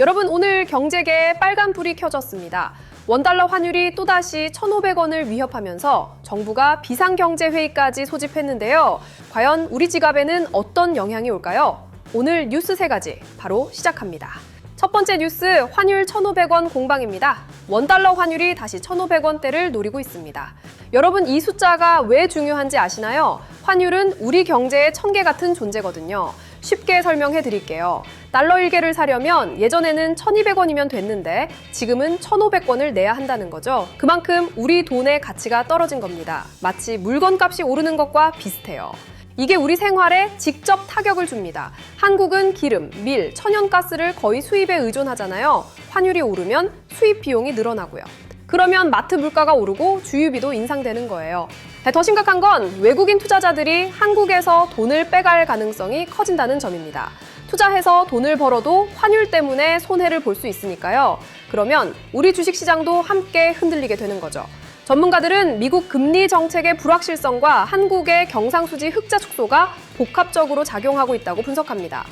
여러분, 오늘 경제계에 빨간불이 켜졌습니다. 원달러 환율이 또다시 1,500원을 위협하면서 정부가 비상경제회의까지 소집했는데요. 과연 우리 지갑에는 어떤 영향이 올까요? 오늘 뉴스 3가지 바로 시작합니다. 첫 번째 뉴스, 환율 1,500원 공방입니다. 원달러 환율이 다시 1,500원대를 노리고 있습니다. 여러분, 이 숫자가 왜 중요한지 아시나요? 환율은 우리 경제의 천개 같은 존재거든요. 쉽게 설명해 드릴게요. 달러 1개를 사려면 예전에는 1,200원이면 됐는데 지금은 1,500원을 내야 한다는 거죠. 그만큼 우리 돈의 가치가 떨어진 겁니다. 마치 물건값이 오르는 것과 비슷해요. 이게 우리 생활에 직접 타격을 줍니다. 한국은 기름, 밀, 천연가스를 거의 수입에 의존하잖아요. 환율이 오르면 수입 비용이 늘어나고요. 그러면 마트 물가가 오르고 주유비도 인상되는 거예요. 더 심각한 건 외국인 투자자들이 한국에서 돈을 빼갈 가능성이 커진다는 점입니다. 투자해서 돈을 벌어도 환율 때문에 손해를 볼 수 있으니까요. 그러면 우리 주식시장도 함께 흔들리게 되는 거죠. 전문가들은 미국 금리 정책의 불확실성과 한국의 경상수지 흑자 축소가 복합적으로 작용하고 있다고 분석합니다.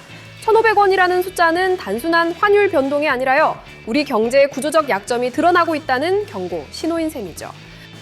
1,500원이라는 숫자는 단순한 환율 변동이 아니라요. 우리 경제의 구조적 약점이 드러나고 있다는 경고, 신호인 셈이죠.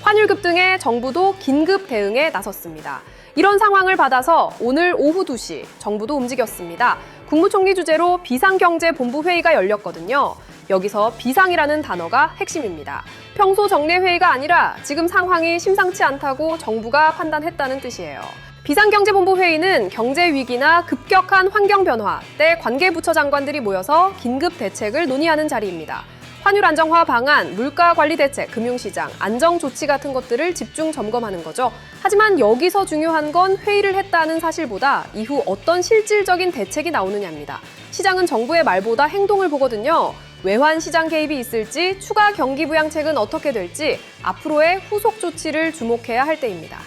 환율 급등에 정부도 긴급 대응에 나섰습니다. 이런 상황을 받아서 오늘 오후 2시 정부도 움직였습니다. 국무총리 주재로 비상경제본부 회의가 열렸거든요. 여기서 비상이라는 단어가 핵심입니다. 평소 정례회의가 아니라 지금 상황이 심상치 않다고 정부가 판단했다는 뜻이에요. 비상경제본부 회의는 경제 위기나 급격한 환경 변화 때 관계부처 장관들이 모여서 긴급 대책을 논의하는 자리입니다. 환율 안정화 방안, 물가 관리 대책, 금융시장, 안정 조치 같은 것들을 집중 점검하는 거죠. 하지만 여기서 중요한 건 회의를 했다는 사실보다 이후 어떤 실질적인 대책이 나오느냐입니다. 시장은 정부의 말보다 행동을 보거든요. 외환 시장 개입이 있을지, 추가 경기 부양책은 어떻게 될지 앞으로의 후속 조치를 주목해야 할 때입니다.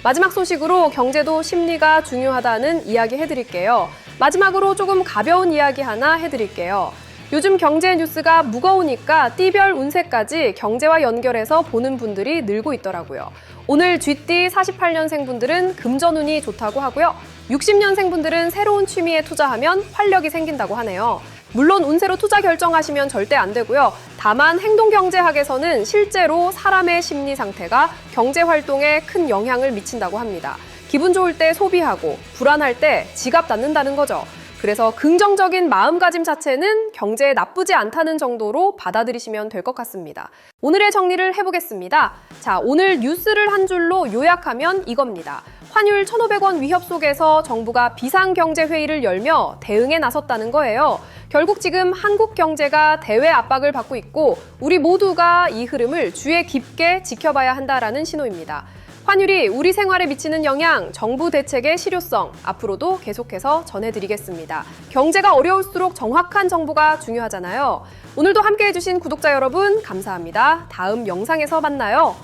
마지막 소식으로 경제도 심리가 중요하다는 이야기 해드릴게요. 마지막으로 조금 가벼운 이야기 하나 해드릴게요. 요즘 경제 뉴스가 무거우니까 띠별 운세까지 경제와 연결해서 보는 분들이 늘고 있더라고요. 오늘 쥐띠 48년생 분들은 금전운이 좋다고 하고요. 60년생 분들은 새로운 취미에 투자하면 활력이 생긴다고 하네요. 물론 운세로 투자 결정하시면 절대 안 되고요. 다만 행동경제학에서는 실제로 사람의 심리 상태가 경제 활동에 큰 영향을 미친다고 합니다. 기분 좋을 때 소비하고 불안할 때 지갑 닫는다는 거죠. 그래서 긍정적인 마음가짐 자체는 경제에 나쁘지 않다는 정도로 받아들이시면 될 것 같습니다. 오늘의 정리를 해보겠습니다. 자, 오늘 뉴스를 한 줄로 요약하면 이겁니다. 환율 1,500원 위협 속에서 정부가 비상경제회의를 열며 대응에 나섰다는 거예요. 결국 지금 한국 경제가 대외 압박을 받고 있고 우리 모두가 이 흐름을 주의 깊게 지켜봐야 한다라는 신호입니다. 환율이 우리 생활에 미치는 영향, 정부 대책의 실효성, 앞으로도 계속해서 전해드리겠습니다. 경제가 어려울수록 정확한 정보가 중요하잖아요. 오늘도 함께해주신 구독자 여러분 감사합니다. 다음 영상에서 만나요.